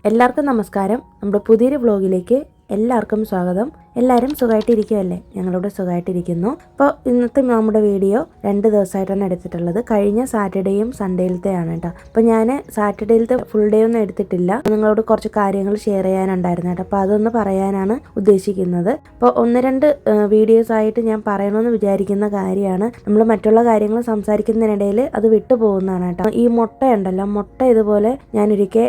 എല്ലാവർക്കും നമസ്കാരം. നമ്മുടെ പുതിയൊരു വ്ലോഗിലേക്ക് എല്ലാവർക്കും സ്വാഗതം. എല്ലാവരും സുഖമായിട്ടിരിക്കുമല്ലേ? ഞങ്ങളിവിടെ സുഖമായിട്ടിരിക്കുന്നു. അപ്പോൾ ഇന്നത്തെ നമ്മുടെ വീഡിയോ 2 ദിവസമായിട്ടാണ് എടുത്തിട്ടുള്ളത്. കഴിഞ്ഞ സാറ്റർഡേയും സൺഡേയിലത്തെയാണ് കേട്ടോ. അപ്പോൾ ഞാൻ സാറ്റർഡേയിലത്തെ ഫുൾ ഡേ ഒന്നും എടുത്തിട്ടില്ല. നിങ്ങളോട് കുറച്ച് കാര്യങ്ങൾ ഷെയർ ചെയ്യാനുണ്ടായിരുന്നു കേട്ടോ. അപ്പോൾ അതൊന്ന് പറയാനാണ് ഉദ്ദേശിക്കുന്നത്. അപ്പോൾ 1-2 വീഡിയോസ് ആയിട്ട് ഞാൻ പറയണമെന്ന് വിചാരിക്കുന്ന കാര്യമാണ്. നമ്മൾ മറ്റുള്ള കാര്യങ്ങൾ സംസാരിക്കുന്നതിനിടയിൽ അത് വിട്ടു പോകുന്നതാണ് കേട്ടോ. ഈ മുട്ട ഉണ്ടല്ലോ, മുട്ട ഇതുപോലെ ഞാനൊരിക്കൽ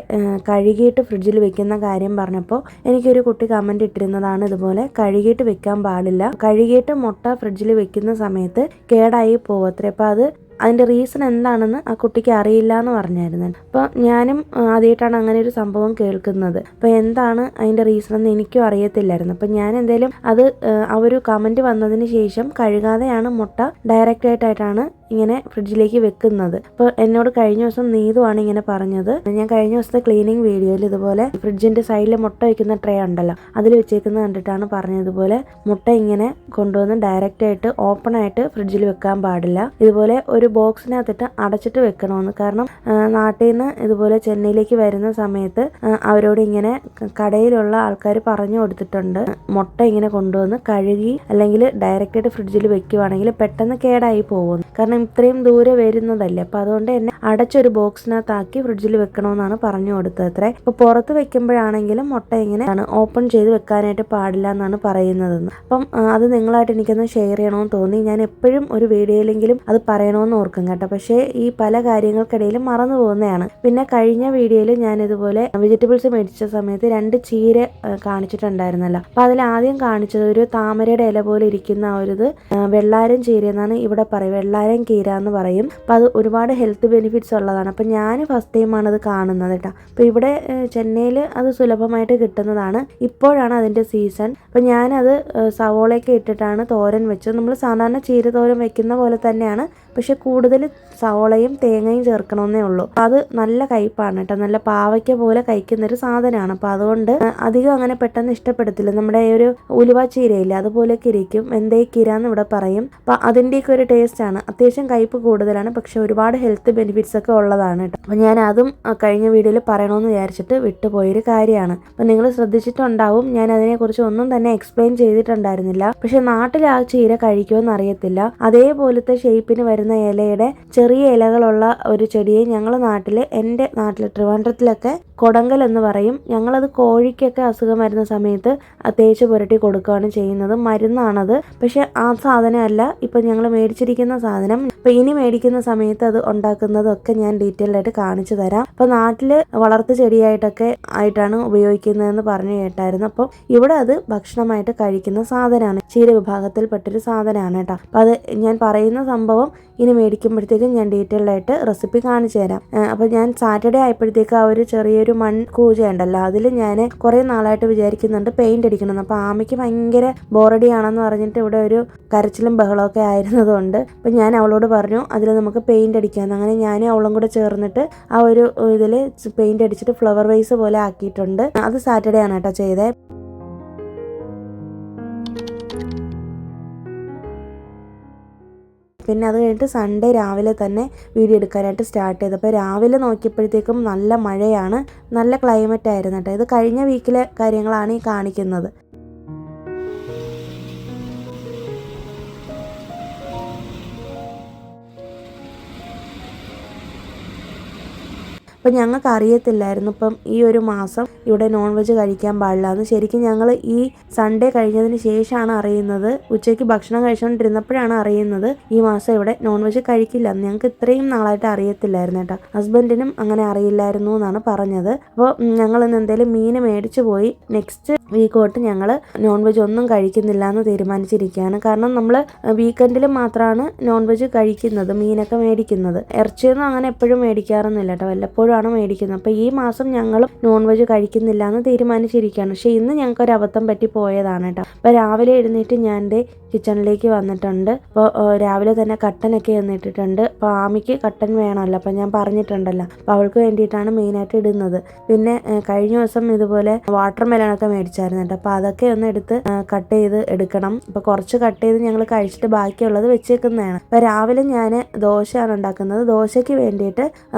കഴുകിയിട്ട് ഫ്രിഡ്ജിൽ വെക്കുന്ന കാര്യം പറഞ്ഞപ്പോൾ എനിക്കൊരു കുട്ടി കമൻറ്റ് ഇട്ടിരുന്നതാണ്, ഇതുപോലെ കഴുകിയിട്ട് വെക്കാൻ പാടില്ല, കഴുകിയിട്ട് മുട്ട ഫ്രിഡ്ജിൽ വെക്കുന്ന സമയത്ത് കേടായി പോകത്രേ. അപ്പോൾ അതിൻ്റെ റീസൺ എന്താണെന്ന് ആ കുട്ടിക്ക് അറിയില്ല എന്ന് പറഞ്ഞായിരുന്നു. അപ്പോൾ ഞാനും ആദ്യമായിട്ടാണ് അങ്ങനെ ഒരു സംഭവം കേൾക്കുന്നത്. അപ്പോൾ എന്താണ് അതിൻ്റെ റീസൺ എന്ന് എനിക്കും അറിയത്തില്ലായിരുന്നു. അപ്പോൾ ഞാൻ എന്തായാലും അത് ആ ഒരു കമൻറ്റ് വന്നതിന് ശേഷം കഴുകാതെയാണ് മുട്ട ഡയറക്റ്റായിട്ടാണ് ഇങ്ങനെ ഫ്രിഡ്ജിലേക്ക് വെക്കുന്നത്. അപ്പോൾ എന്നോട് കഴിഞ്ഞ ദിവസം നീതുവാണ് ഇങ്ങനെ പറഞ്ഞത്. ഞാൻ കഴിഞ്ഞ ദിവസത്തെ ക്ലീനിങ് വീഡിയോയിൽ ഇതുപോലെ ഫ്രിഡ്ജിൻ്റെ സൈഡിൽ മുട്ട വയ്ക്കുന്ന ട്രേ ഉണ്ടല്ലോ, അതിൽ വെച്ചേക്കുന്നത് കണ്ടിട്ടാണ് പറഞ്ഞതുപോലെ മുട്ട ഇങ്ങനെ കൊണ്ടുവന്ന് ഡയറക്റ്റായിട്ട് ഓപ്പണായിട്ട് ഫ്രിഡ്ജിൽ വെക്കാൻ പാടില്ല. ഇതുപോലെ ഒരു ബോക്സിനകത്തിട്ട് അടച്ചിട്ട് വെക്കണമെന്ന്. കാരണം നാട്ടിൽ നിന്ന് ഇതുപോലെ ചെന്നൈയിലേക്ക് വരുന്ന സമയത്ത് അവരോട് ഇങ്ങനെ കടയിലുള്ള ആൾക്കാർ പറഞ്ഞു കൊടുത്തിട്ടുണ്ട്, മുട്ട ഇങ്ങനെ കൊണ്ടുവന്ന് കഴുകി അല്ലെങ്കിൽ ഡയറക്റ്റായിട്ട് ഫ്രിഡ്ജിൽ വെക്കുവാണെങ്കിൽ പെട്ടെന്ന് കേടായി പോകുന്നു. കാരണം ഇത്രയും ദൂരെ വരുന്നതല്ലേ. അപ്പോൾ അതുകൊണ്ട് തന്നെ അടച്ചൊരു ബോക്സിനകത്താക്കി ഫ്രിഡ്ജിൽ വെക്കണമെന്നാണ് പറഞ്ഞു കൊടുത്തത് അത്രേ. ഇപ്പോൾ പുറത്ത് വെക്കുമ്പോഴാണെങ്കിലും മുട്ട ഇങ്ങനെ ഓപ്പൺ ചെയ്ത് വെക്കാനായിട്ട് പാടില്ല എന്നാണ് പറയുന്നതെന്ന്. അപ്പം അത് നിങ്ങളായിട്ട് എനിക്കൊന്ന് ഷെയർ ചെയ്യണമെന്ന് തോന്നി. ഞാൻ എപ്പോഴും ഒരു വീഡിയോയിലെങ്കിലും അത് പറയണമെന്ന് ഓർക്കും കേട്ടോ. പക്ഷേ ഈ പല കാര്യങ്ങൾക്കിടയിലും മറന്നു പോകുന്നതാണ്. പിന്നെ കഴിഞ്ഞ വീഡിയോയിൽ ഞാൻ ഇതുപോലെ വെജിറ്റബിൾസ് മേടിച്ച സമയത്ത് 2 ചീര കാണിച്ചിട്ടുണ്ടായിരുന്നല്ലോ. അപ്പോൾ അതിൽ ആദ്യം കാണിച്ചത് ഒരു താമരയുടെ ഇല പോലെ ഇരിക്കുന്ന ഒരു വെള്ളാരം ചീര എന്നാണ് ഇവിടെ പറയും, വെള്ളാരം കീര എന്ന് പറയും. അപ്പോൾ അത് ഒരുപാട് ഹെൽത്ത് ബെനിഫിറ്റ്സ് ഉള്ളതാണ്. അപ്പോൾ ഞാൻ ഫസ്റ്റ് ടൈമാണ് അത് കാണുന്നത് കേട്ടോ. അപ്പോൾ ഇവിടെ ചെന്നൈയിൽ അത് സുലഭമായിട്ട് കിട്ടുന്നതാണ്. ഇപ്പോഴാണ് അതിൻ്റെ സീസൺ. അപ്പോൾ ഞാനത് സവോളയൊക്കെ ഇട്ടിട്ടാണ് തോരൻ വെച്ചത്. നമ്മൾ സാധാരണ ചീര തോരൻ വെക്കുന്ന പോലെ തന്നെയാണ്, പക്ഷെ കൂടുതൽ സവോളയും തേങ്ങയും ചേർക്കണമെന്നേ ഉള്ളൂ. അത് നല്ല കയ്പ്പാണ് കേട്ടോ, നല്ല പാവയ്ക്ക പോലെ കഴിക്കുന്നൊരു സാധനമാണ്. അപ്പോൾ അതുകൊണ്ട് അധികം അങ്ങനെ പെട്ടെന്ന് ഇഷ്ടപ്പെടത്തില്ല. നമ്മുടെ ഒരു ഉലുവ ചീരയില്ല, അതുപോലെയൊക്കെ ഇരിക്കും, വെന്തയക്കീര എന്ന് ഇവിടെ പറയും. അപ്പോൾ അതിൻ്റെയൊക്കെ ഒരു ടേസ്റ്റാണ്. അത്യാവശ്യം കയ്പ്പ് കൂടുതലാണ്, പക്ഷെ ഒരുപാട് ഹെൽത്ത് ബെനിഫിറ്റ്സ് ഒക്കെ ഉള്ളതാണ് കേട്ടോ. അപ്പോൾ ഞാൻ അതും കഴിഞ്ഞ വീഡിയോയിൽ പറയണമെന്ന് വിചാരിച്ചിട്ട് വിട്ടുപോയൊരു കാര്യമാണ്. അപ്പോൾ നിങ്ങൾ ശ്രദ്ധിച്ചിട്ടുണ്ടാവും, ഞാൻ അതിനെക്കുറിച്ച് ഒന്നും തന്നെ എക്സ്പ്ലെയിൻ ചെയ്തിട്ടുണ്ടായിരുന്നില്ല. പക്ഷെ നാട്ടിൽ ആ ചീര കഴിക്കുമെന്ന് അറിയത്തില്ല. അതേപോലത്തെ ഷേപ്പിന് വരുന്ന ഇലയുടെ ചെറിയ ഇലകളുള്ള ഒരു ചെടിയെ എൻ്റെ നാട്ടിൽ ട്രിവാൻഡ്രത്തിലൊക്കെ കൊടങ്കൽ എന്ന് പറയും. ഞങ്ങളത് കോഴിക്കൊക്കെ അസുഖം വരുന്ന സമയത്ത് തേച്ച് പുരട്ടി കൊടുക്കുകയാണ് ചെയ്യുന്നത്. മരുന്നാണത്. പക്ഷെ ആ സാധനമല്ല ഇപ്പം ഞങ്ങൾ മേടിച്ചിരിക്കുന്ന സാധനം. അപ്പം ഇനി മേടിക്കുന്ന സമയത്ത് അത് ഉണ്ടാക്കുന്നതൊക്കെ ഞാൻ ഡീറ്റെയിൽ ആയിട്ട് കാണിച്ചു തരാം. അപ്പം നാട്ടിൽ വളർത്തു ചെടിയായിട്ടൊക്കെ ആയിട്ടാണ് ഉപയോഗിക്കുന്നതെന്ന് പറഞ്ഞു കേട്ടായിരുന്നു. അപ്പോൾ ഇവിടെ അത് ഭക്ഷണമായിട്ട് കഴിക്കുന്ന സാധനമാണ്, ചീര വിഭാഗത്തിൽപ്പെട്ടൊരു സാധനമാണ് കേട്ടോ. അപ്പം അത് ഞാൻ പറയുന്ന സംഭവം ഇനി മേടിക്കുമ്പോഴത്തേക്കും ഞാൻ ഡീറ്റെയിൽ ആയിട്ട് റെസിപ്പി കാണിച്ചു തരാം. അപ്പോൾ ഞാൻ സാറ്റർഡേ ആയപ്പോഴത്തേക്ക് ആ ഒരു ചെറിയൊരു മൺകൂജ ഉണ്ടല്ലോ, അതിൽ ഞാൻ കുറേ നാളായിട്ട് വിചാരിക്കുന്നുണ്ട് പെയിന്റ് അടിക്കണമെന്ന്. അപ്പോൾ ആമയ്ക്ക് ഭയങ്കര ബോറടിയാണെന്ന് പറഞ്ഞിട്ട് ഇവിടെ ഒരു കരച്ചിലും ബഹളമൊക്കെ ആയിരുന്നതുകൊണ്ട് അപ്പം ഞാൻ അവളോട് പറഞ്ഞു അതിൽ നമുക്ക് പെയിന്റ് അടിക്കാമെന്ന്. അങ്ങനെ ഞാനും അവളും കൂടെ ചേർന്നിട്ട് ആ ഒരു ഇതിൽ പെയിന്റ് അടിച്ചിട്ട് ഫ്ലവർ വൈസ് പോലെ ആക്കിയിട്ടുണ്ട്. അത് സാറ്റർഡേ ആണ് കേട്ടോ ചെയ്തത്. പിന്നെ അത് കഴിഞ്ഞിട്ട് സൺഡേ രാവിലെ തന്നെ വീഡിയോ എടുക്കാനായിട്ട് സ്റ്റാർട്ട് ചെയ്തപ്പോൾ രാവിലെ നോക്കിയപ്പോഴത്തേക്കും നല്ല മഴയാണ്, നല്ല ക്ലൈമറ്റ് ആയിരുന്നു കേട്ടോ. ഇത് കഴിഞ്ഞ വീക്കിലെ കാര്യങ്ങളാണ് ഈ കാണിക്കുന്നത്. അപ്പം ഞങ്ങൾക്ക് അറിയത്തില്ലായിരുന്നു ഇപ്പം ഈ ഒരു മാസം ഇവിടെ നോൺ വെജ് കഴിക്കാൻ പാടില്ല എന്ന്. ശരിക്കും ഞങ്ങൾ ഈ സൺഡേ കഴിഞ്ഞതിന് ശേഷമാണ് അറിയുന്നത്. ഉച്ചയ്ക്ക് ഭക്ഷണം കഴിച്ചുകൊണ്ടിരുന്നപ്പോഴാണ് അറിയുന്നത് ഈ മാസം ഇവിടെ നോൺ വെജ് കഴിക്കില്ല എന്ന്. ഞങ്ങൾക്ക് ഇത്രയും നാളായിട്ട് അറിയത്തില്ലായിരുന്നു കേട്ടോ. ഹസ്ബൻഡിനും അങ്ങനെ അറിയില്ലായിരുന്നു എന്നാണ് പറഞ്ഞത്. അപ്പോൾ ഞങ്ങൾ ഇന്ന് എന്തെങ്കിലും മീൻ മേടിച്ചു പോയി. നെക്സ്റ്റ് വീക്ക് തൊട്ട് ഞങ്ങൾ നോൺ വെജ് ഒന്നും കഴിക്കുന്നില്ല എന്ന് തീരുമാനിച്ചിരിക്കുകയാണ്. കാരണം നമ്മൾ വീക്കെൻഡിൽ മാത്രമാണ് നോൺ വെജ് കഴിക്കുന്നത്, മീനൊക്കെ മേടിക്കുന്നത്. ഇറച്ചിയൊന്നും അങ്ങനെ എപ്പോഴും മേടിക്കാറൊന്നുമില്ല കേട്ടോ, വല്ലപ്പോഴും ആണ് മേടിക്കുന്നത്. അപ്പോൾ ഈ മാസം ഞങ്ങൾ നോൺ വെജ് കഴിക്കുന്നില്ല എന്ന് തീരുമാനിച്ചിരിക്കുകയാണ്. പക്ഷേ ഇന്ന് ഞങ്ങൾക്ക് ഒരു അബദ്ധം പറ്റി പോയതാണ് കേട്ടോ. അപ്പോൾ രാവിലെ എഴുന്നേറ്റ് ഞാൻ എൻ്റെ കിച്ചണിലേക്ക് വന്നിട്ടുണ്ട്. അപ്പോൾ രാവിലെ തന്നെ കട്ടനൊക്കെ വന്നിട്ടിട്ടുണ്ട്. അപ്പോൾ ആമിക്ക് കട്ടൻ വേണമല്ലോ, അപ്പോൾ ഞാൻ പറഞ്ഞിട്ടുണ്ടല്ലോ. അപ്പോൾ അവൾക്ക് വേണ്ടിയിട്ടാണ് മെയിനായിട്ട് ഇടുന്നത്. പിന്നെ കഴിഞ്ഞ ദിവസം ഇതുപോലെ വാട്ടർ മെലണൊക്കെ മേടിച്ചു വെച്ചായിരുന്നു കേട്ടോ. അപ്പോൾ അതൊക്കെ ഒന്ന് എടുത്ത് കട്ട് ചെയ്ത് എടുക്കണം. അപ്പോൾ കുറച്ച് കട്ട് ചെയ്ത് ഞങ്ങൾ കഴിച്ചിട്ട് ബാക്കിയുള്ളത് വെച്ചേക്കുന്നതാണ്. അപ്പോൾ രാവിലെ ഞാൻ ദോശയാണ് ഉണ്ടാക്കുന്നത്. ദോശയ്ക്ക് വേണ്ടിയിട്ട്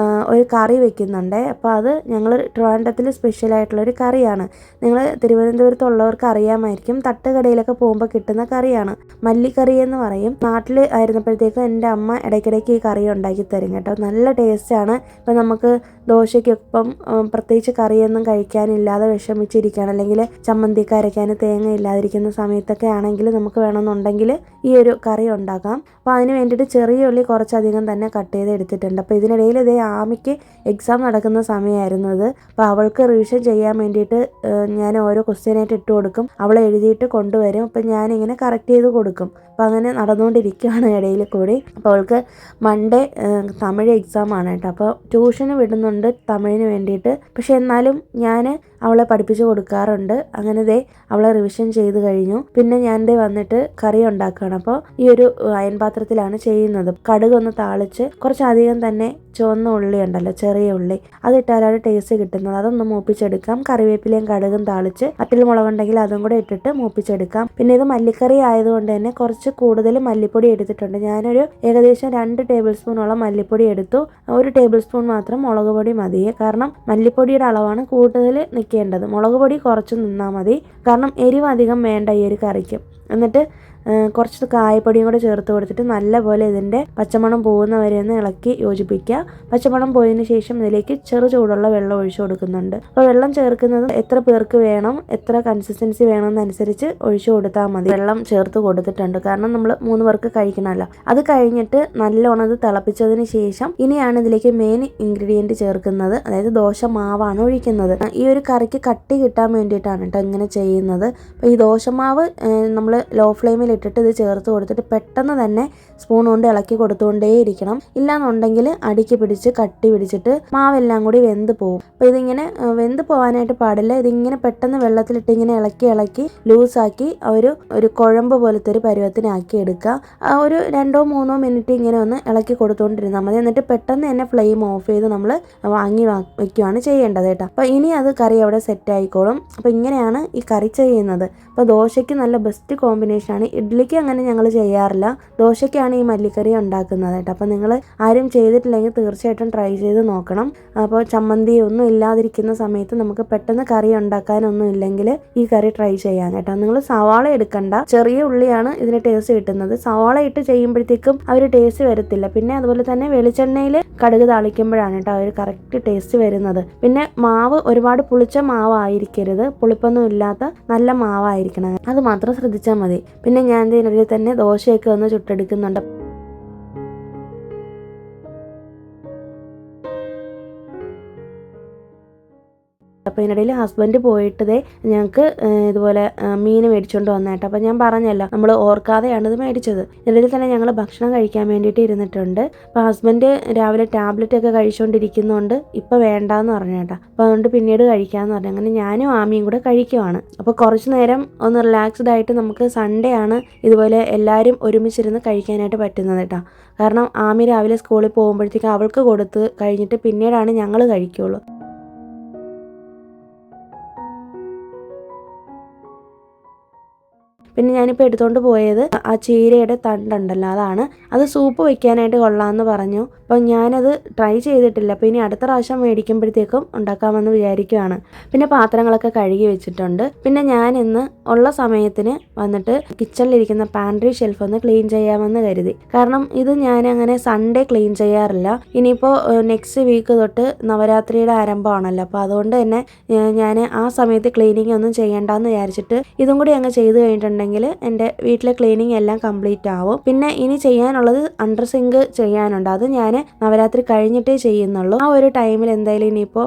ഒരു കറി വെക്കുന്നുണ്ട്. അപ്പോൾ അത് ഞങ്ങൾ ട്രിവാൻഡ്രത്തിൽ സ്പെഷ്യലായിട്ടുള്ളൊരു കറിയാണ്. നിങ്ങൾ തിരുവനന്തപുരത്തുള്ളവർക്ക് അറിയാമായിരിക്കും, തട്ടുകടയിലൊക്കെ പോകുമ്പോൾ കിട്ടുന്ന കറിയാണ്. മല്ലിക്കറി എന്ന് പറയും. നാട്ടിൽ ആയിരുന്നപ്പോഴത്തേക്കും എൻ്റെ അമ്മ ഇടയ്ക്കിടയ്ക്ക് ഈ കറി ഉണ്ടാക്കി തരും കേട്ടോ. നല്ല ടേസ്റ്റാണ്. ഇപ്പം നമുക്ക് ദോശയ്ക്കൊപ്പം പ്രത്യേകിച്ച് കറിയൊന്നും കഴിക്കാനില്ലാതെ വിഷമിച്ചിരിക്കുകയാണ്, അല്ലെങ്കിൽ ചമ്മന്തിക്ക് അരയ്ക്കാൻ തേങ്ങ ഇല്ലാതിരിക്കുന്ന സമയത്തൊക്കെ ആണെങ്കിൽ നമുക്ക് വേണമെന്നുണ്ടെങ്കിൽ ഈ ഒരു കറി ഉണ്ടാക്കാം. അപ്പോൾ അതിന് വേണ്ടിയിട്ട് ചെറിയ ഉള്ളി കുറച്ചധികം തന്നെ കട്ട് ചെയ്ത് എടുത്തിട്ടുണ്ട്. അപ്പോൾ ഇതിനിടയിൽ ഇതേ ആമിക്ക് എക്സാം നടക്കുന്ന സമയമായിരുന്നു ഇത്. അപ്പോൾ അവൾക്ക് റിവിഷൻ ചെയ്യാൻ വേണ്ടിയിട്ട് ഞാൻ ഓരോ ക്വസ്റ്റ്യനായിട്ട് ഇട്ട് കൊടുക്കും. അവൾ എഴുതിയിട്ട് കൊണ്ടുവരും. അപ്പോൾ ഞാനിങ്ങനെ കറക്റ്റ് ചെയ്ത് കൊടുക്കും. അപ്പോൾ അങ്ങനെ നടന്നുകൊണ്ടിരിക്കുകയാണ് ഇടയിൽ കൂടി. അപ്പോൾ അവൾക്ക് മൺഡേ തമിഴ് എക്സാമാണ് കേട്ടോ. അപ്പോൾ ട്യൂഷന് വിടുന്നുണ്ട് തമിഴിന് വേണ്ടിയിട്ട്. പക്ഷെ എന്നാലും ഞാൻ അവളെ പഠിപ്പിച്ച് കൊടുക്കാറുണ്ട്. അങ്ങനെ ദേ അവളെ റിവിഷൻ ചെയ്ത് കഴിഞ്ഞു. പിന്നെ ഞാൻ ദേ വന്നിട്ട് കറി ഉണ്ടാക്കുകയാണ്. അപ്പോൾ ഈ ഒരു അയൺ പാത്രത്തിലാണ് ചെയ്യുന്നത്. കടുകൊന്ന് താളിച്ച് കുറച്ചധികം തന്നെ ചുവന്ന ഉള്ളി ഉണ്ടല്ലോ, ചെറിയ ഉള്ളി, അതിട്ടാലാണ് ടേസ്റ്റ് കിട്ടുന്നത്. അതൊന്ന് മൂപ്പിച്ചെടുക്കാം. കറിവേപ്പിലയും കടുകും താളിച്ച് വറ്റൽ മുളകുണ്ടെങ്കിൽ അതും കൂടെ ഇട്ടിട്ട് മൂപ്പിച്ചെടുക്കാം. പിന്നെ ഇത് മല്ലിക്കറി ആയതുകൊണ്ട് തന്നെ കുറച്ച് കൂടുതൽ മല്ലിപ്പൊടി എടുത്തിട്ടുണ്ട്. ഞാനൊരു ഏകദേശം 2 ടേബിൾ സ്പൂണോളം മല്ലിപ്പൊടി എടുത്തു. 1 ടേബിൾ സ്പൂൺ മാത്രം മുളക് പൊടി മതിയെ. കാരണം മല്ലിപ്പൊടിയുടെ അളവാണ് കൂടുതൽ നിൽക്കേണ്ടത്. മുളക് പൊടി കുറച്ച് നിന്നാൽ മതി. കാരണം എരിവ് അധികം വേണ്ട ഈ ഒരു കറിക്ക്. എന്നിട്ട് കുറച്ച് കായപ്പൊടിയും കൂടെ ചേർത്ത് കൊടുത്തിട്ട് നല്ലപോലെ ഇതിൻ്റെ പച്ചമണം പോകുന്ന വരെ ഒന്ന് ഇളക്കി യോജിപ്പിക്കുക. പച്ചമണം പോയതിന് ശേഷം ഇതിലേക്ക് ചെറു ചൂടുള്ള വെള്ളം ഒഴിച്ചു കൊടുക്കുന്നുണ്ട്. അപ്പോൾ വെള്ളം ചേർക്കുന്നത് എത്ര പേർക്ക് വേണം, എത്ര കൺസിസ്റ്റൻസി വേണമെന്നനുസരിച്ച് ഒഴിച്ചു കൊടുത്താൽ മതി. വെള്ളം ചേർത്ത് കൊടുത്തിട്ടുണ്ട്, കാരണം നമ്മൾ 3 പേർക്ക് കഴിക്കണമല്ലോ. അത് കഴിഞ്ഞിട്ട് നല്ലോണം ഇത് തിളപ്പിച്ചതിന് ശേഷം ഇനിയാണ് ഇതിലേക്ക് മെയിൻ ഇൻഗ്രീഡിയൻറ്റ് ചേർക്കുന്നത്. അതായത് ദോശ മാവാണ് ഒഴിക്കുന്നത്. ഈ ഒരു കറിക്ക് കട്ടി കിട്ടാൻ വേണ്ടിയിട്ടാണ് കേട്ടോ ഇങ്ങനെ ചെയ്യുന്നത്. അപ്പോൾ ഈ ദോശമാവ് നമ്മൾ ലോ ഫ്ലെയിമിൽ ഇട്ടിട്ട് ഇത് ചേർത്ത് കൊടുത്തിട്ട് പെട്ടെന്ന് തന്നെ സ്പൂൺ കൊണ്ട് ഇളക്കി കൊടുത്തുകൊണ്ടേയിരിക്കണം. ഇല്ലാന്നുണ്ടെങ്കിൽ അടിക്ക് പിടിച്ച് കട്ടി പിടിച്ചിട്ട് മാവെല്ലാം കൂടി വെന്ത് പോകും. അപ്പോൾ ഇതിങ്ങനെ വെന്ത് പോകാനായിട്ട് പാടില്ല. ഇതിങ്ങനെ പെട്ടെന്ന് വെള്ളത്തിലിട്ട് ഇങ്ങനെ ഇളക്കി ലൂസാക്കി ഒരു കുഴമ്പ് പോലത്തെ ഒരു പരുവത്തിനാക്കി എടുക്കുക. ഒരു 2-3 മിനിറ്റ് ഇങ്ങനെ ഒന്ന് ഇളക്കി കൊടുത്തുകൊണ്ടിരുന്നാൽ മതി. എന്നിട്ട് പെട്ടെന്ന് തന്നെ ഫ്ലെയിം ഓഫ് ചെയ്ത് നമ്മൾ വാങ്ങി വയ്ക്കുകയാണ് ചെയ്യേണ്ടത് കേട്ടോ. അപ്പോൾ ഇനി അത് കറി അവിടെ സെറ്റ് ആയിക്കോളും. അപ്പോൾ ഇങ്ങനെയാണ് ഈ കറി ചെയ്യുന്നത്. അപ്പോൾ ദോശയ്ക്ക് നല്ല ബെസ്റ്റ് കോമ്പിനേഷനാണ്. ഇഡ്ഡലിക്ക് അങ്ങനെ ഞങ്ങൾ ചെയ്യാറില്ല, ദോശയ്ക്കാണ് ഈ മല്ലിക്കറി ഉണ്ടാക്കുന്നത് കേട്ടോ. അപ്പോൾ നിങ്ങൾ ആരും ചെയ്തിട്ടില്ലെങ്കിൽ തീർച്ചയായിട്ടും ട്രൈ ചെയ്ത് നോക്കണം. അപ്പോൾ ചമ്മന്തി ഒന്നും ഇല്ലാതിരിക്കുന്ന സമയത്ത് നമുക്ക് പെട്ടെന്ന് കറി ഉണ്ടാക്കാനൊന്നും ഇല്ലെങ്കിൽ ഈ കറി ട്രൈ ചെയ്യാൻ കേട്ടോ. നിങ്ങൾ സവാള എടുക്കണ്ട, ചെറിയ ഉള്ളിയാണ് ഇതിന് ടേസ്റ്റ് കിട്ടുന്നത്. സവാള ഇട്ട് ചെയ്യുമ്പോഴത്തേക്കും ആ ഒരു ടേസ്റ്റ് വരത്തില്ല. പിന്നെ അതുപോലെ തന്നെ വെളിച്ചെണ്ണയിൽ കടുക് താളിക്കുമ്പോഴാണ് കേട്ടോ ആ ഒരു കറക്റ്റ് ടേസ്റ്റ് വരുന്നത്. പിന്നെ മാവ് ഒരുപാട് പുളിച്ച മാവായിരിക്കരുത്, പുളിപ്പൊന്നും ഇല്ലാത്ത നല്ല മാവായിരിക്കണം, അത് മാത്രം ശ്രദ്ധിച്ചാൽ മതി. പിന്നെ ഞാൻ ഇതിനിടയിൽ തന്നെ ദോശയൊക്കെ ഒന്ന് ചുട്ടെടുക്കുന്നുണ്ട്. അപ്പോൾ ഇതിനിടയിൽ ഹസ്ബൻഡ് പോയിട്ടതേ ഞങ്ങൾക്ക് ഇതുപോലെ മീൻ മേടിച്ചുകൊണ്ട് വന്നേട്ടോ. അപ്പോൾ ഞാൻ പറഞ്ഞല്ലോ നമ്മൾ ഓർക്കാതെയാണ് ഇത് മേടിച്ചത്. ഇതിനിടയിൽ തന്നെ ഞങ്ങൾ ഭക്ഷണം കഴിക്കാൻ വേണ്ടിയിട്ട് ഇരുന്നിട്ടുണ്ട്. അപ്പോൾ ഹസ്ബൻഡ് രാവിലെ ടാബ്ലറ്റ് ഒക്കെ കഴിച്ചുകൊണ്ടിരിക്കുന്നതുകൊണ്ട് ഇപ്പോൾ വേണ്ടാന്ന് പറഞ്ഞു കേട്ടോ. അപ്പോൾ അതുകൊണ്ട് പിന്നീട് കഴിക്കാമെന്ന് പറഞ്ഞു. അങ്ങനെ ഞാനും ആമിയും കൂടെ കഴിക്കുവാണ്. അപ്പോൾ കുറച്ച് നേരം ഒന്ന് റിലാക്സ്ഡ് ആയിട്ട് നമുക്ക് സൺഡേ ആണ് ഇതുപോലെ എല്ലാവരും ഒരുമിച്ചിരുന്ന് കഴിക്കാനായിട്ട് പറ്റുന്നത് കേട്ടോ. കാരണം ആമി രാവിലെ സ്കൂളിൽ പോകുമ്പോഴത്തേക്കും അവൾക്ക് കൊടുത്ത് കഴിഞ്ഞിട്ട് പിന്നീടാണ് ഞങ്ങൾ കഴിക്കുകയുള്ളൂ. പിന്നെ ഞാനിപ്പോൾ എടുത്തുകൊണ്ട് പോയത് ആ ചീരയുടെ തണ്ടുണ്ടല്ലോ, അത് സൂപ്പ് വയ്ക്കാനായിട്ട് കൊള്ളാമെന്ന് പറഞ്ഞു. അപ്പോൾ ഞാനത് ട്രൈ ചെയ്തിട്ടില്ല. അപ്പോൾ ഇനി അടുത്ത പ്രാവശ്യം മേടിക്കുമ്പോഴത്തേക്കും ഉണ്ടാക്കാമെന്ന് വിചാരിക്കുകയാണ്. പിന്നെ പാത്രങ്ങളൊക്കെ കഴുകി വെച്ചിട്ടുണ്ട്. പിന്നെ ഞാൻ ഇന്ന് ഉള്ള സമയത്തിന് വന്നിട്ട് കിച്ചണിലിരിക്കുന്ന പാൻട്രി ഷെൽഫ് ഒന്ന് ക്ലീൻ ചെയ്യാമെന്ന് കരുതി. കാരണം ഇത് ഞാൻ അങ്ങനെ സൺഡേ ക്ലീൻ ചെയ്യാറില്ല. ഇനിയിപ്പോൾ നെക്സ്റ്റ് വീക്ക് തൊട്ട് നവരാത്രിയുടെ ആരംഭമാണല്ലോ. അപ്പോൾ അതുകൊണ്ട് തന്നെ ഞാൻ ആ സമയത്ത് ക്ലീനിങ് ഒന്നും ചെയ്യേണ്ടെന്ന് വിചാരിച്ചിട്ട് ഇതും കൂടി അങ്ങ് ചെയ്ത് കഴിഞ്ഞിട്ടുണ്ടെങ്കിൽ എൻ്റെ വീട്ടിലെ ക്ലീനിങ് എല്ലാം കംപ്ലീറ്റ് ആവും. പിന്നെ ഇനി ചെയ്യാനുള്ളത് അണ്ടർ സിങ്ക് ചെയ്യാനുണ്ട്. അത് ഞാൻ നവരാത്രി കഴിഞ്ഞിട്ടേ ചെയ്യുന്നുള്ളൂ. ആ ഒരു ടൈമിൽ എന്തായാലും ഇനിയിപ്പോൾ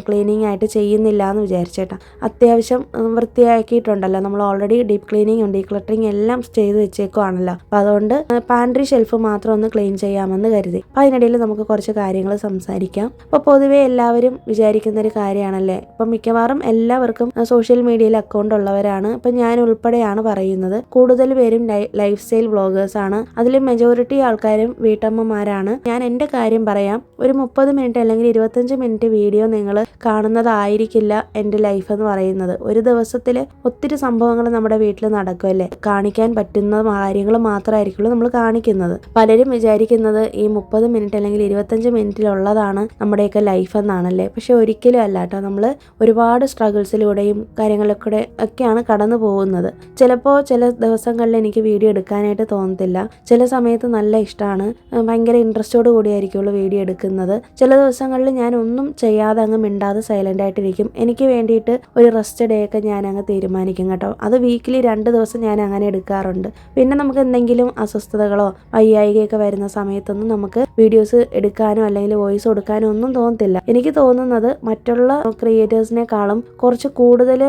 ക്ലീനിങ് ആയിട്ട് ചെയ്യുന്നില്ല എന്ന് വിചാരിച്ചേട്ടാ. അത്യാവശ്യം വൃത്തിയാക്കിയിട്ടുണ്ടല്ലോ, നമ്മൾ ഓൾറെഡി ഡീപ്പ് ക്ലീനിങ്ങും ഡീക്ലട്ടറിങ് എല്ലാം ചെയ്ത് വെച്ചേക്കുവാണല്ലോ. അപ്പോൾ അതുകൊണ്ട് പാൻട്രി ഷെൽഫ് മാത്രം ഒന്ന് ക്ലീൻ ചെയ്യാമെന്ന് കരുതി. അപ്പോൾ അതിനിടയിൽ നമുക്ക് കുറച്ച് കാര്യങ്ങൾ സംസാരിക്കാം. അപ്പോൾ പൊതുവേ എല്ലാവരും വിചാരിക്കുന്നൊരു കാര്യമാണല്ലേ, ഇപ്പം മിക്കവാറും എല്ലാവർക്കും സോഷ്യൽ മീഡിയയിൽ അക്കൗണ്ട് ഉള്ളവരാണ്. അപ്പം ഞാൻ ഉൾപ്പെടെയാണ് പറയുന്നത്. പറയുന്നത്. കൂടുതൽ പേരും ലൈഫ് സ്റ്റൈൽ വ്ളോഗേഴ്സാണ്. അതിൽ മെജോറിറ്റി ആൾക്കാരും വീട്ടമ്മമാരാണ്. ഞാൻ എൻ്റെ കാര്യം പറയാം. ഒരു 30 മിനിറ്റ് അല്ലെങ്കിൽ 25 മിനിറ്റ് വീഡിയോ നിങ്ങൾ കാണുന്നതായിരിക്കില്ല എൻ്റെ ലൈഫ് എന്ന് പറയുന്നത്. ഒരു ദിവസത്തിൽ ഒത്തിരി സംഭവങ്ങൾ നമ്മുടെ വീട്ടിൽ നടക്കുമല്ലേ. കാണിക്കാൻ പറ്റുന്ന കാര്യങ്ങൾ മാത്രമായിരിക്കുള്ളൂ നമ്മൾ കാണിക്കുന്നത്. പലരും വിചാരിക്കുന്നത് ഈ 30 മിനിറ്റ് അല്ലെങ്കിൽ 25 മിനിറ്റിലുള്ളതാണ് നമ്മുടെയൊക്കെ ലൈഫ് എന്നാണല്ലേ. പക്ഷെ ഒരിക്കലും അല്ല കേട്ടോ. നമ്മൾ ഒരുപാട് സ്ട്രഗിൾസിലൂടെയും കാര്യങ്ങളിലൂടെ ഒക്കെയാണ് കടന്നു പോകുന്നത്. ചിലപ്പോൾ ചില ദിവസങ്ങളിൽ എനിക്ക് വീഡിയോ എടുക്കാനായിട്ട് തോന്നത്തില്ല. ചില സമയത്ത് നല്ല ഇഷ്ടമാണ്, ഭയങ്കര ഇൻട്രസ്റ്റോട് കൂടിയായിരിക്കുള്ളൂ വീഡിയോ എടുക്കുന്നത്. ചില ദിവസങ്ങളിൽ ഞാൻ ഒന്നും ചെയ്യാതെ അങ്ങ് മിണ്ടാതെ സൈലൻ്റ് ആയിട്ടിരിക്കും. എനിക്ക് വേണ്ടിയിട്ട് ഒരു റെസ്റ്റ് ഡേ ഒക്കെ ഞാൻ അങ്ങ് തീരുമാനിക്കും കേട്ടോ. അത് വീക്കിലി 2 ദിവസം ഞാൻ അങ്ങനെ എടുക്കാറുണ്ട്. പിന്നെ നമുക്ക് എന്തെങ്കിലും അസ്വസ്ഥതകളോ വയ്യായികയൊക്കെ വരുന്ന സമയത്തൊന്നും നമുക്ക് വീഡിയോസ് എടുക്കാനോ അല്ലെങ്കിൽ വോയിസ് കൊടുക്കാനോ ഒന്നും തോന്നത്തില്ല. എനിക്ക് തോന്നുന്നത് മറ്റുള്ള ക്രിയേറ്റേഴ്സിനേക്കാളും കുറച്ച് കൂടുതൽ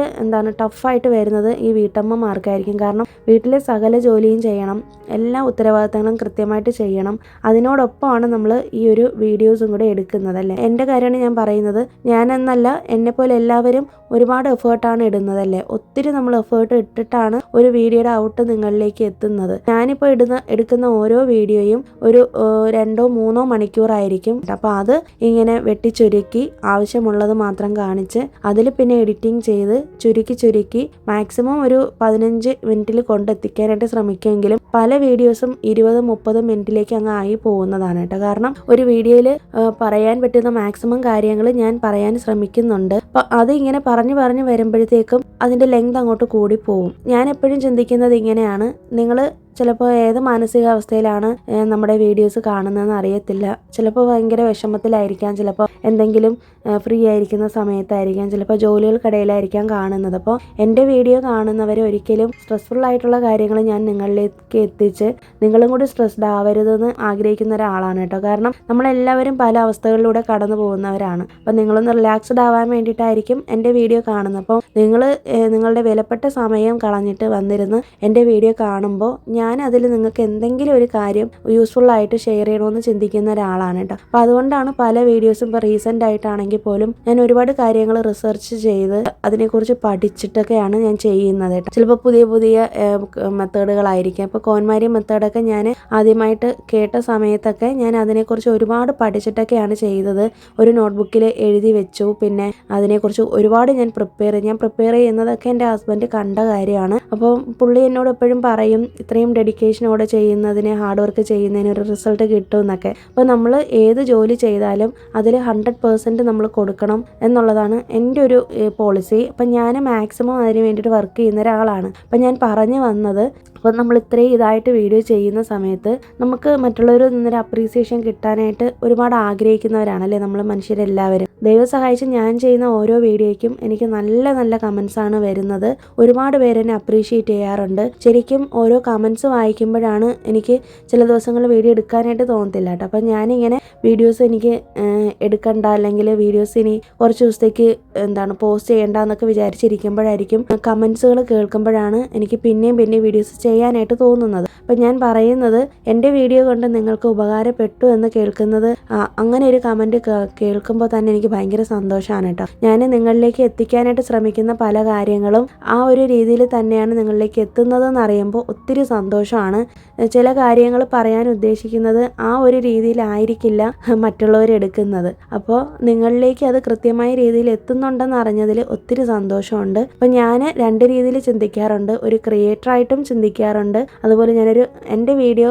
ടഫായിട്ട് വരുന്നത് ഈ വീട്ടമ്മമാർക്കായിരിക്കും. കാരണം വീട്ടിലെ സകല ജോലിയും ചെയ്യണം, എല്ലാ ഉത്തരവാദിത്തങ്ങളും കൃത്യമായിട്ട് ചെയ്യണം. അതിനോടൊപ്പമാണ് നമ്മൾ ഈ ഒരു വീഡിയോസും കൂടെ എടുക്കുന്നത് അല്ലേ. എൻ്റെ കാര്യമാണ് ഞാൻ പറയുന്നത്. ഞാനെന്നല്ല, എന്നെപ്പോലെ എല്ലാവരും ഒരുപാട് എഫേർട്ടാണ് ഇടുന്നതല്ലേ. ഒത്തിരി നമ്മൾ എഫേർട്ട് ഇട്ടിട്ടാണ് ഒരു വീഡിയോയുടെ ഔട്ട് നിങ്ങളിലേക്ക് എത്തുന്നത്. ഞാനിപ്പോൾ എടുക്കുന്ന ഓരോ വീഡിയോയും ഒരു 2-3 മണിക്കൂറായിരിക്കും. അപ്പോൾ അത് ഇങ്ങനെ വെട്ടിച്ചുരുക്കി ആവശ്യമുള്ളത് മാത്രം കാണിച്ച് അതിൽ പിന്നെ എഡിറ്റിംഗ് ചെയ്ത് ചുരുക്കി മാക്സിമം ഒരു 15 മിനിറ്റിൽ കൊണ്ടെത്തിക്കാനായിട്ട് ശ്രമിക്കുമെങ്കിലും പല വീഡിയോസും 20-30 മിനിറ്റിലേക്ക് അങ്ങ് ആയി പോകുന്നതാണ് കേട്ടോ. കാരണം ഒരു വീഡിയോയിൽ പറയാൻ പറ്റുന്ന മാക്സിമം കാര്യങ്ങൾ ഞാൻ പറയാൻ ശ്രമിക്കുന്നുണ്ട്. അപ്പോൾ അത് ഇങ്ങനെ പറഞ്ഞു വരുമ്പോഴത്തേക്കും അതിൻ്റെ ലെങ്ത് അങ്ങോട്ട് കൂടി പോകും. ഞാൻ എപ്പോഴും ചിന്തിക്കുന്നത് ഇങ്ങനെയാണ്. നിങ്ങൾ ചിലപ്പോൾ ഏത് മാനസികാവസ്ഥയിലാണ് നമ്മുടെ വീഡിയോസ് കാണുന്നതെന്ന് അറിയത്തില്ല. ചിലപ്പോൾ ഭയങ്കര വിഷമത്തിലായിരിക്കാം, ചിലപ്പോൾ എന്തെങ്കിലും ഫ്രീ ആയിരിക്കുന്ന സമയത്തായിരിക്കാം, ചിലപ്പോൾ ജോലികൾക്കിടയിലായിരിക്കാം കാണുന്നത്. അപ്പോൾ എൻ്റെ വീഡിയോ കാണുന്നവരെ ഒരിക്കലും സ്ട്രെസ്ഫുൾ ആയിട്ടുള്ള കാര്യങ്ങൾ ഞാൻ നിങ്ങളിലേക്ക് എത്തിച്ച് നിങ്ങളും കൂടി സ്ട്രെസ്ഡ് ആവരുതെന്ന് ആഗ്രഹിക്കുന്ന ഒരാളാണ് കേട്ടോ. കാരണം നമ്മളെല്ലാവരും പല അവസ്ഥകളിലൂടെ കടന്നു പോകുന്നവരാണ്. അപ്പോൾ നിങ്ങളൊന്ന് റിലാക്സ്ഡ് ആവാൻ വേണ്ടിയിട്ടായിരിക്കും എൻ്റെ വീഡിയോ കാണുന്നത്. അപ്പോൾ നിങ്ങൾ നിങ്ങളുടെ വിലപ്പെട്ട സമയം കളഞ്ഞിട്ട് വന്നിരുന്ന് എൻ്റെ വീഡിയോ കാണുമ്പോൾ ഞാൻ അതിൽ നിങ്ങൾക്ക് എന്തെങ്കിലും ഒരു കാര്യം യൂസ്ഫുൾ ആയിട്ട് ഷെയർ ചെയ്യണമെന്ന് ചിന്തിക്കുന്ന ഒരാളാണ് കേട്ടോ. അപ്പോൾ അതുകൊണ്ടാണ് പല വീഡിയോസും ഇപ്പോൾ റീസെൻ്റ് ആയിട്ടാണെങ്കിൽ പോലും ഞാൻ ഒരുപാട് കാര്യങ്ങൾ റിസർച്ച് ചെയ്ത് അതിനെക്കുറിച്ച് പഠിച്ചിട്ടൊക്കെയാണ് ഞാൻ ചെയ്യുന്നത് കേട്ടോ. ചിലപ്പോൾ പുതിയ മെത്തേഡുകളായിരിക്കും. ഇപ്പോൾ കോൺമാരി മെത്തേഡൊക്കെ ഞാൻ ആദ്യമായിട്ട് കേട്ട സമയത്തൊക്കെ ഞാൻ അതിനെക്കുറിച്ച് ഒരുപാട് പഠിച്ചിട്ടൊക്കെയാണ് ചെയ്തത്. ഒരു നോട്ട്ബുക്കിൽ എഴുതി വെച്ചു. പിന്നെ അതിനെക്കുറിച്ച് ഒരുപാട് ഞാൻ പ്രിപ്പയർ ചെയ്യുന്നതൊക്കെ എൻ്റെ ഹസ്ബൻഡ് കണ്ട കാര്യമാണ്. അപ്പോൾ പുള്ളി എന്നോട് എപ്പോഴും പറയും, ഇത്രയും ഡെഡിക്കേഷനോടെ ചെയ്യുന്നതിന്, ഹാർഡ് വർക്ക് ചെയ്യുന്നതിന് ഒരു റിസൾട്ട് കിട്ടും എന്നൊക്കെ. അപ്പോൾ നമ്മൾ ഏത് ജോലി ചെയ്താലും അതിൽ 100% നമ്മൾ കൊടുക്കണം എന്നുള്ളതാണ് എൻ്റെ ഒരു പോളിസി. അപ്പം ഞാൻ മാക്സിമം അതിന് വേണ്ടിയിട്ട് വർക്ക് ചെയ്യുന്ന ഒരാളാണ്. അപ്പം ഞാൻ പറഞ്ഞു വന്നത്, അപ്പോൾ നമ്മൾ ഇത്രയും ഇതായിട്ട് വീഡിയോ ചെയ്യുന്ന സമയത്ത് നമുക്ക് മറ്റുള്ളവരിൽ നിന്നൊരു അപ്രീസിയേഷൻ കിട്ടാനായിട്ട് ഒരുപാട് ആഗ്രഹിക്കുന്നവരാണല്ലേ നമ്മൾ മനുഷ്യരെല്ലാവരും. ദൈവം സഹായിച്ച് ഞാൻ ചെയ്യുന്ന ഓരോ വീഡിയോയ്ക്കും എനിക്ക് നല്ല കമൻസാണ് വരുന്നത്. ഒരുപാട് പേര് എന്നെ അപ്രീഷിയേറ്റ് ചെയ്യാറുണ്ട്. ശരിക്കും ഓരോ കമൻസ് വായിക്കുമ്പോഴാണ് എനിക്ക് ചില ദിവസങ്ങളിൽ വീഡിയോ എടുക്കാനായിട്ട് തോന്നത്തില്ല കേട്ടോ. അപ്പം ഞാനിങ്ങനെ വീഡിയോസ് എനിക്ക് എടുക്കണ്ട, അല്ലെങ്കിൽ വീഡിയോസ് ഇനി കുറച്ച് ദിവസത്തേക്ക് പോസ്റ്റ് ചെയ്യേണ്ട എന്നൊക്കെ വിചാരിച്ചിരിക്കുമ്പോഴായിരിക്കും കമൻസുകൾ കേൾക്കുമ്പോഴാണ് എനിക്ക് പിന്നെയും വീഡിയോസ് ചെയ്യാനായിട്ട് തോന്നുന്നത്. അപ്പം ഞാൻ പറയുന്നത്, എൻ്റെ വീഡിയോ കൊണ്ട് നിങ്ങൾക്ക് ഉപകാരപ്പെട്ടു എന്ന് കേൾക്കുന്നത്, അങ്ങനെ ഒരു കമൻറ്റ് കേൾക്കുമ്പോൾ തന്നെ എനിക്ക് ഭയങ്കര സന്തോഷമാണ് കേട്ടോ. ഞാൻ നിങ്ങളിലേക്ക് എത്തിക്കാനായിട്ട് ശ്രമിക്കുന്ന പല കാര്യങ്ങളും ആ ഒരു രീതിയിൽ തന്നെയാണ് നിങ്ങളിലേക്ക് എത്തുന്നതെന്ന് അറിയുമ്പോൾ ഒത്തിരി സന്തോഷമാണ്. ചില കാര്യങ്ങൾ പറയാൻ ഉദ്ദേശിക്കുന്നത് ആ ഒരു രീതിയിലായിരിക്കില്ല മറ്റുള്ളവരെടുക്കുന്നത്. അപ്പോൾ നിങ്ങളിലേക്ക് അത് കൃത്യമായ രീതിയിൽ എത്തുന്നുണ്ടെന്ന് അറിഞ്ഞതിൽ ഒത്തിരി സന്തോഷമുണ്ട്. അപ്പോൾ ഞാൻ 2 രീതിയിൽ ചിന്തിക്കാറുണ്ട്. ഒരു ക്രിയേറ്ററായിട്ടും ചിന്തിക്കാറുണ്ട്. അതുപോലെ എൻ്റെ വീഡിയോ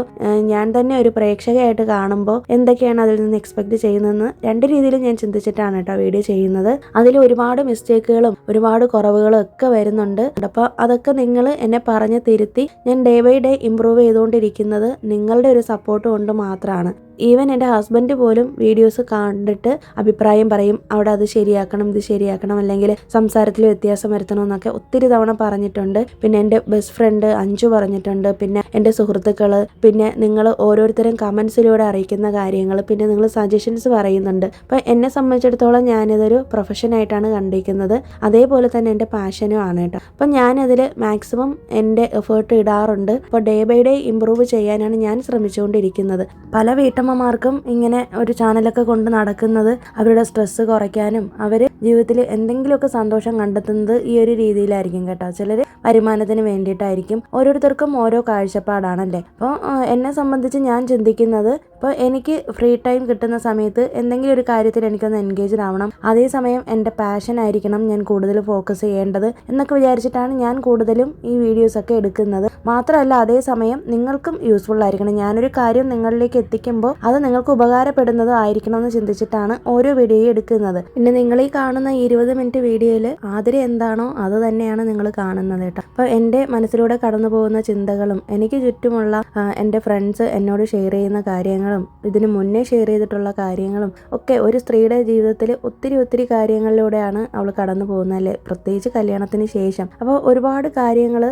ഞാൻ തന്നെ ഒരു പ്രേക്ഷകയായിട്ട് കാണുമ്പോൾ എന്തൊക്കെയാണ് അതിൽ നിന്ന് എക്സ്പെക്റ്റ് ചെയ്യുന്നതെന്ന് 2 രീതിയിലും ഞാൻ ചിന്തിച്ചിട്ടാണ് കേട്ടോ വീഡിയോ ചെയ്യുന്നത്. അതിൽ ഒരുപാട് മിസ്റ്റേക്കുകളും ഒരുപാട് കുറവുകളും ഒക്കെ വരുന്നുണ്ട്. അപ്പോൾ അതൊക്കെ നിങ്ങൾ എന്നെ പറഞ്ഞ് തിരുത്തി ഞാൻ ഡേ ബൈ ഡേ ഇമ്പ്രൂവ് ചെയ്തുകൊണ്ടിരിക്കുന്നത് നിങ്ങളുടെ ഒരു സപ്പോർട്ട് കൊണ്ട് മാത്രമാണ്. ഈവൻ എൻ്റെ ഹസ്ബൻഡ് പോലും വീഡിയോസ് കണ്ടിട്ട് അഭിപ്രായം പറയും, അവിടെ അത് ശരിയാക്കണം, ഇത് ശരിയാക്കണം, അല്ലെങ്കിൽ സംസാരത്തിൽ വ്യത്യാസം വരുത്തണം എന്നൊക്കെ ഒത്തിരി തവണ പറഞ്ഞിട്ടുണ്ട്. പിന്നെ എൻ്റെ ബെസ്റ്റ് ഫ്രണ്ട് അഞ്ജു പറഞ്ഞിട്ടുണ്ട്. പിന്നെ എൻ്റെ സുഹൃത്തുക്കൾ, പിന്നെ നിങ്ങൾ ഓരോരുത്തരും കമൻസിലൂടെ അറിയിക്കുന്ന കാര്യങ്ങൾ, പിന്നെ നിങ്ങൾ സജഷൻസ് പറയുന്നുണ്ട്. അപ്പോൾ എന്നെ സംബന്ധിച്ചിടത്തോളം ഞാനിതൊരു പ്രൊഫഷനായിട്ടാണ് കണ്ടിരിക്കുന്നത്. അതേപോലെ തന്നെ എൻ്റെ പാഷനും ആണ് കേട്ടോ. അപ്പം ഞാനതിൽ മാക്സിമം എൻ്റെ എഫേർട്ട് ഇടാറുണ്ട്. അപ്പോൾ ഡേ ബൈ ഡേ ഇമ്പ്രൂവ് ചെയ്യാനാണ് ഞാൻ ശ്രമിച്ചുകൊണ്ടിരിക്കുന്നത്. പല വീട്ടമ്മമാർക്കും ഇങ്ങനെ ഒരു ചാനലൊക്കെ കൊണ്ട് നടക്കുന്നത് അവരുടെ സ്ട്രെസ്സ് കുറയ്ക്കാനും അവർ ജീവിതത്തിൽ എന്തെങ്കിലുമൊക്കെ സന്തോഷം കണ്ടെത്തുന്നത് ഈ ഒരു രീതിയിലായിരിക്കും കേട്ടോ. ചിലർ വരുമാനത്തിന് വേണ്ടിയിട്ടായിരിക്കും. ഓരോരുത്തർക്കും ഓരോ കാഴ്ചപ്പാടാണല്ലേ. അപ്പോൾ എന്നെ സംബന്ധിച്ച് ഞാൻ ചിന്തിക്കുന്നത്, ഇപ്പോൾ എനിക്ക് ഫ്രീ ടൈം കിട്ടുന്ന സമയത്ത് എന്തെങ്കിലും ഒരു കാര്യത്തിൽ എനിക്കൊന്ന് എൻഗേജ്ഡ് ആവണം, അതേസമയം എൻ്റെ പാഷൻ ആയിരിക്കണം ഞാൻ കൂടുതൽ ഫോക്കസ് ചെയ്യേണ്ടത് എന്നൊക്കെ വിചാരിച്ചിട്ടാണ് ഞാൻ കൂടുതലും ഈ വീഡിയോസൊക്കെ എടുക്കുന്നത്. മാത്രമല്ല അതേസമയം നിങ്ങൾക്കും യൂസ്ഫുൾ ആയിരിക്കണം. ഞാനൊരു കാര്യം നിങ്ങളിലേക്ക് എത്തിക്കുമ്പോൾ അത് നിങ്ങൾക്ക് ഉപകാരപ്പെടുന്നത് ആയിരിക്കണം എന്ന് ചിന്തിച്ചിട്ടാണ് ഓരോ വീഡിയോയും എടുക്കുന്നത്. പിന്നെ നിങ്ങൾ ഈ കാണുന്ന 20 മിനിറ്റ് വീഡിയോയിൽ ആതിര എന്താണോ അത് തന്നെയാണ് നിങ്ങൾ കാണുന്നത് കേട്ടോ. അപ്പോൾ എൻ്റെ മനസ്സിലൂടെ കടന്നു പോകുന്ന ചിന്തകളും എനിക്ക് ചുറ്റുമുള്ള എൻ്റെ ഫ്രണ്ട്സ് എന്നോട് ഷെയർ ചെയ്യുന്ന കാര്യങ്ങളും ഇതിന് മുന്നേ ഷെയർ ചെയ്തിട്ടുള്ള കാര്യങ്ങളും ഒക്കെ ഒരു സ്ത്രീയുടെ ജീവിതത്തിൽ ഒത്തിരി കാര്യങ്ങളിലൂടെയാണ് അവൾ കടന്നു പോകുന്നതല്ലേ, പ്രത്യേകിച്ച് കല്യാണത്തിന് ശേഷം. അപ്പോൾ ഒരുപാട് കാര്യങ്ങൾ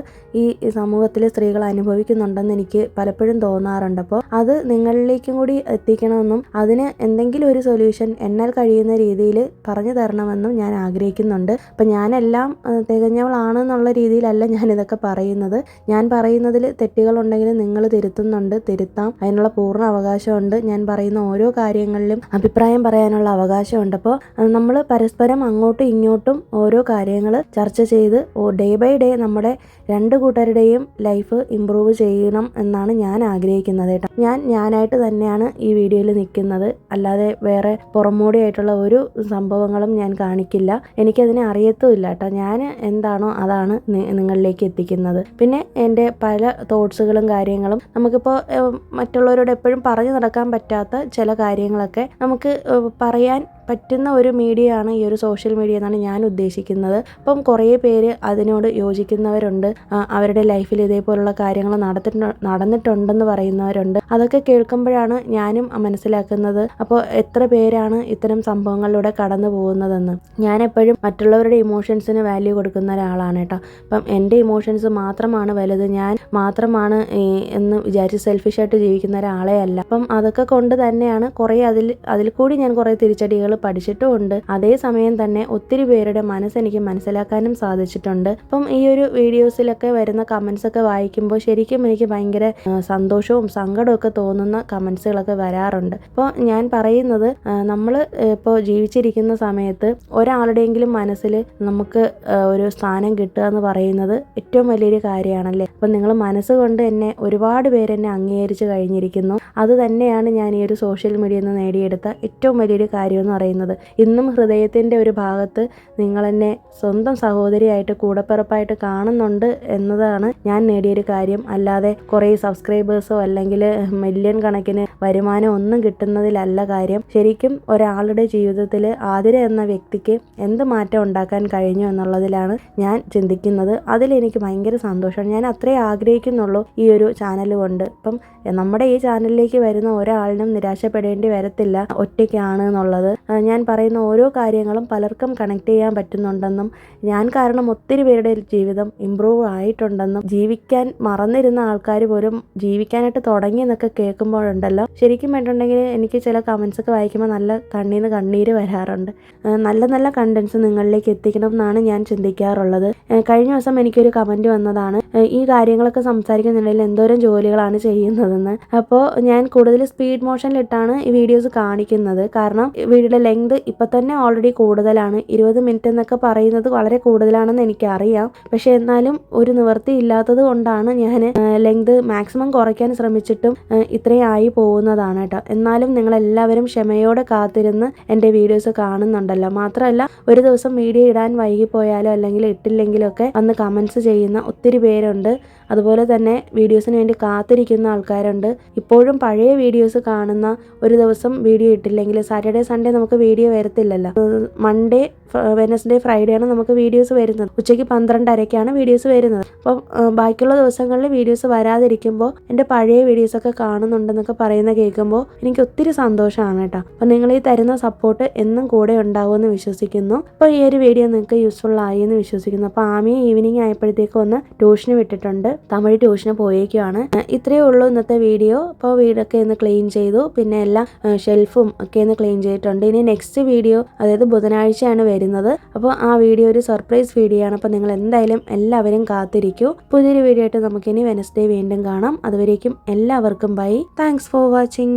ഈ സമൂഹത്തിൽ സ്ത്രീകൾ അനുഭവിക്കുന്നുണ്ടെന്ന് എനിക്ക് പലപ്പോഴും തോന്നാറുണ്ട്. അപ്പോൾ അത് നിങ്ങളിലേക്കും കൂടി എത്തിക്കണമെന്നും അതിന് എന്തെങ്കിലും ഒരു സൊല്യൂഷൻ എന്നാൽ കഴിയുന്ന രീതിയിൽ പറഞ്ഞു തരണമെന്നും ഞാൻ ആഗ്രഹിക്കുന്നുണ്ട്. അപ്പം ഞാനെല്ലാം തികഞ്ഞവളാണെന്നുള്ള രീതിയിലല്ല ഞാനിതൊക്കെ പറയുന്നത്. ഞാൻ പറയുന്നതിൽ തെറ്റുകളുണ്ടെങ്കിൽ നിങ്ങൾ തിരുത്തുന്നുണ്ട്, തിരുത്താം, അതിനുള്ള പൂർണ്ണ അവകാശമുണ്ട്. ഞാൻ പറയുന്ന ഓരോ കാര്യങ്ങളിലും അഭിപ്രായം പറയാനുള്ള അവകാശമുണ്ട്. അപ്പോൾ നമ്മൾ പരസ്പരം അങ്ങോട്ടും ഇങ്ങോട്ടും ഓരോ കാര്യങ്ങൾ ചർച്ച ചെയ്ത് ഡേ ബൈ ഡേ നമ്മുടെ രണ്ട് കൂട്ടരുടെയും ലൈഫ് ഇമ്പ്രൂവ് ചെയ്യണം എന്നാണ് ഞാൻ ആഗ്രഹിക്കുന്നത് കേട്ടോ. ഞാനായിട്ട് തന്നെയാണ് ഈ വീഡിയോയിൽ നിൽക്കുന്നത്, അല്ലാതെ വേറെ പുറമോടിയായിട്ടുള്ള ഒരു സംഭവങ്ങളും ഞാൻ കാണിക്കില്ല. എനിക്കതിനെ അറിയത്തുമില്ല കേട്ടോ. ഞാൻ എന്താണോ അതാണ് നിങ്ങളിലേക്ക് എത്തിക്കുന്നത്. പിന്നെ എൻ്റെ പല തോട്ട്സുകളും കാര്യങ്ങളും നമുക്കിപ്പോൾ മറ്റുള്ളവരോട് എപ്പോഴും പറഞ്ഞു നടക്കാൻ പറ്റാത്ത ചില കാര്യങ്ങളൊക്കെ നമുക്ക് പറയാൻ പറ്റുന്ന ഒരു മീഡിയ ആണ് ഈ ഒരു സോഷ്യൽ മീഡിയ എന്നാണ് ഞാൻ ഉദ്ദേശിക്കുന്നത്. അപ്പം കുറേ പേര് അതിനോട് യോജിക്കുന്നവരുണ്ട്, അവരുടെ ലൈഫിൽ ഇതേപോലുള്ള കാര്യങ്ങൾ നടന്നിട്ടുണ്ടെന്ന് പറയുന്നവരുണ്ട്. അതൊക്കെ കേൾക്കുമ്പോഴാണ് ഞാനും മനസ്സിലാക്കുന്നത് അപ്പോൾ എത്ര പേരാണ് ഇത്തരം സംഭവങ്ങളിലൂടെ കടന്നു പോകുന്നതെന്ന്. ഞാൻ എപ്പോഴും മറ്റുള്ളവരുടെ ഇമോഷൻസിന് വാല്യൂ കൊടുക്കുന്ന ഒരാളാണ് കേട്ടോ. അപ്പം എൻ്റെ ഇമോഷൻസ് മാത്രമാണ് വലുത്, ഞാൻ മാത്രമാണ് എന്ന് വിചാരിച്ച് സെൽഫിഷായിട്ട് ജീവിക്കുന്ന ഒരാളെ അല്ല. അപ്പം അതൊക്കെ കൊണ്ട് തന്നെയാണ് കുറേ അതിൽ കൂടി ഞാൻ കുറേ തിരിച്ചടികൾ പഠിച്ചിട്ടുമുണ്ട്. അതേസമയം തന്നെ ഒത്തിരി പേരുടെ മനസ്സെനിക്ക് മനസ്സിലാക്കാനും സാധിച്ചിട്ടുണ്ട്. അപ്പം ഈ ഒരു വീഡിയോസിലൊക്കെ വരുന്ന കമൻസ് ഒക്കെ വായിക്കുമ്പോൾ ശരിക്കും എനിക്ക് ഭയങ്കര സന്തോഷവും സങ്കടമൊക്കെ തോന്നുന്ന കമൻസുകളൊക്കെ വരാറുണ്ട്. അപ്പോൾ ഞാൻ പറയുന്നത്, നമ്മൾ ഇപ്പോൾ ജീവിച്ചിരിക്കുന്ന സമയത്ത് ഒരാളുടെയെങ്കിലും മനസ്സിൽ നമുക്ക് ഒരു സ്ഥാനം കിട്ടുക എന്ന് പറയുന്നത് ഏറ്റവും വലിയൊരു കാര്യമാണല്ലേ. അപ്പം നിങ്ങൾ മനസ്സുകൊണ്ട് എന്നെ ഒരുപാട് പേരെന്നെ അംഗീകരിച്ച് കഴിഞ്ഞിരിക്കുന്നു. അത് തന്നെയാണ് ഞാൻ ഈ ഒരു സോഷ്യൽ മീഡിയയിൽ നിന്ന് നേടിയെടുത്ത ഏറ്റവും വലിയൊരു കാര്യം എന്ന് പറയുന്നത്. ഇന്നും ഹൃദയത്തിൻ്റെ ഒരു ഭാഗത്ത് നിങ്ങളെന്നെ സ്വന്തം സഹോദരിയായിട്ട് കൂടപ്പിറപ്പായിട്ട് കാണുന്നുണ്ട് എന്നതാണ് ഞാൻ നേടിയൊരു കാര്യം. അല്ലാതെ കുറേ സബ്സ്ക്രൈബേഴ്സോ അല്ലെങ്കിൽ മില്യൺ കണക്കിന് വരുമാനം ഒന്നും കിട്ടുന്നതിലല്ല കാര്യം. ശരിക്കും ഒരാളുടെ ജീവിതത്തിൽ ആതിര എന്ന വ്യക്തിക്ക് എന്ത് മാറ്റം ഉണ്ടാക്കാൻ കഴിഞ്ഞു എന്നുള്ളതിലാണ് ഞാൻ ചിന്തിക്കുന്നത്. അതിലെനിക്ക് ഭയങ്കര സന്തോഷമാണ്. ഞാൻ അത്രേ ആഗ്രഹിക്കുന്നുള്ളൂ ഈ ഒരു ചാനൽ കൊണ്ട്. ഇപ്പം നമ്മുടെ ഈ ചാനലിലേക്ക് വരുന്ന ഒരാളിനും നിരാശപ്പെടേണ്ടി വരത്തില്ല ഒറ്റയ്ക്കാണ് എന്നുള്ളത്. ഞാൻ പറയുന്ന ഓരോ കാര്യങ്ങളും പലർക്കും കണക്ട് ചെയ്യാൻ പറ്റുന്നുണ്ടെന്നും ഞാൻ കാരണം ഒത്തിരി പേരുടെ ജീവിതം ഇമ്പ്രൂവ് ആയിട്ടുണ്ടെന്നും ജീവിക്കാൻ മറന്നിരുന്ന ആൾക്കാർ പോലും ജീവിക്കാനായിട്ട് തുടങ്ങി എന്നൊക്കെ കേൾക്കുമ്പോഴുണ്ടല്ലോ, ശരിക്കും വേണ്ടിട്ടുണ്ടെങ്കിൽ എനിക്ക് ചില കമൻസ് ഒക്കെ വായിക്കുമ്പോൾ നല്ല കണ്ണീന്ന് കണ്ണീര് വരാറുണ്ട്. നല്ല കണ്ടൻസ് നിങ്ങളിലേക്ക് എത്തിക്കണം എന്നാണ് ഞാൻ ചിന്തിക്കാറുള്ളത്. കഴിഞ്ഞ ദിവസം എനിക്കൊരു കമൻറ്റ് വന്നതാണ്, ഈ കാര്യങ്ങളൊക്കെ സംസാരിക്കുന്നുണ്ടെങ്കിൽ എന്തോരം ജോലികളാണ് ചെയ്യുന്നതെന്ന്. അപ്പോൾ ഞാൻ കൂടുതൽ സ്പീഡ് മോഷനിലിട്ടാണ് ഈ വീഡിയോസ് കാണിക്കുന്നത്. കാരണം വീഡിയോയുടെ ലെങ്ത് ഇപ്പം തന്നെ ഓൾറെഡി കൂടുതലാണ്. 20 മിനിറ്റ് എന്നൊക്കെ പറയുന്നത് വളരെ കൂടുതലാണെന്ന് എനിക്കറിയാം. പക്ഷെ എന്നാലും ഒരു നിവൃത്തി ഇല്ലാത്തത് കൊണ്ടാണ് ഞാൻ ലെങ്ത് മാക്സിമം കുറയ്ക്കാൻ ശ്രമിച്ചിട്ടും ഇത്രയും ആയി പോകുന്നതാണ് കേട്ടോ. എന്നാലും നിങ്ങളെല്ലാവരും ക്ഷമയോടെ കാത്തിരുന്ന് എൻ്റെ വീഡിയോസ് കാണുന്നുണ്ടല്ലോ. മാത്രമല്ല ഒരു ദിവസം വീഡിയോ ഇടാൻ വൈകിപ്പോയാലോ അല്ലെങ്കിൽ ഇട്ടില്ലെങ്കിലോ ഒക്കെ അന്ന് കമൻസ് ചെയ്യുന്ന ഒത്തിരി പേരുണ്ട്. അതുപോലെ തന്നെ വീഡിയോസിന് വേണ്ടി കാത്തിരിക്കുന്ന ആൾക്കാരുണ്ട്. ഇപ്പോഴും പഴയ വീഡിയോസ് കാണുന്ന, ഒരു ദിവസം വീഡിയോ ഇട്ടില്ലെങ്കിൽ സാറ്റർഡേ സൺഡേ നമുക്ക് വീഡിയോ വരത്തില്ലല്ലോ. മൺഡേ വെനസ്ഡേ ഫ്രൈഡേ ആണ് നമുക്ക് വീഡിയോസ് വരുന്നത്. ഉച്ചയ്ക്ക് 12:30-ക്കാണ് വീഡിയോസ് വരുന്നത്. അപ്പം ബാക്കിയുള്ള ദിവസങ്ങളിൽ വീഡിയോസ് വരാതിരിക്കുമ്പോൾ എൻ്റെ പഴയ വീഡിയോസൊക്കെ കാണുന്നുണ്ടെന്നൊക്കെ പറയുന്ന കേൾക്കുമ്പോൾ എനിക്ക് ഒത്തിരി സന്തോഷമാണ് കേട്ടോ. അപ്പം നിങ്ങൾ ഈ തരുന്ന സപ്പോർട്ട് എന്നും കൂടെ ഉണ്ടാവുമെന്ന് വിശ്വസിക്കുന്നു. അപ്പോൾ ഈ ഒരു വീഡിയോ നിങ്ങൾക്ക് യൂസ്ഫുൾ ആയി എന്ന് വിശ്വസിക്കുന്നു. അപ്പോൾ ആമിയെ ഈവനിങ് ആയപ്പോഴത്തേക്കും ഒന്ന് ട്യൂഷന് വിട്ടിട്ടുണ്ട്, തമിഴ് ട്യൂഷന് പോയേക്കുവാണ്. ഇത്രയേ ഉള്ളൂ ഇന്നത്തെ വീഡിയോ. അപ്പോൾ വീടൊക്കെ ഒന്ന് ക്ലീൻ ചെയ്തു, പിന്നെ എല്ലാം ഷെൽഫും ഒക്കെ ഒന്ന് ക്ലീൻ ചെയ്തിട്ടുണ്ട്. ഇനി നെക്സ്റ്റ് വീഡിയോ അതായത് ബുധനാഴ്ചയാണ് വരുന്നത്. അപ്പോൾ ആ വീഡിയോ ഒരു സർപ്രൈസ് വീഡിയോ ആണ്. അപ്പോൾ നിങ്ങൾ എന്തായാലും എല്ലാവരും കാത്തിരിക്കൂ. പുതിയൊരു വീഡിയോ ആയിട്ട് നമുക്കിനി വെനസ്ഡേ വീണ്ടും കാണാം. അതുവരേക്കും എല്ലാവർക്കും ബൈ. Thanks for watching.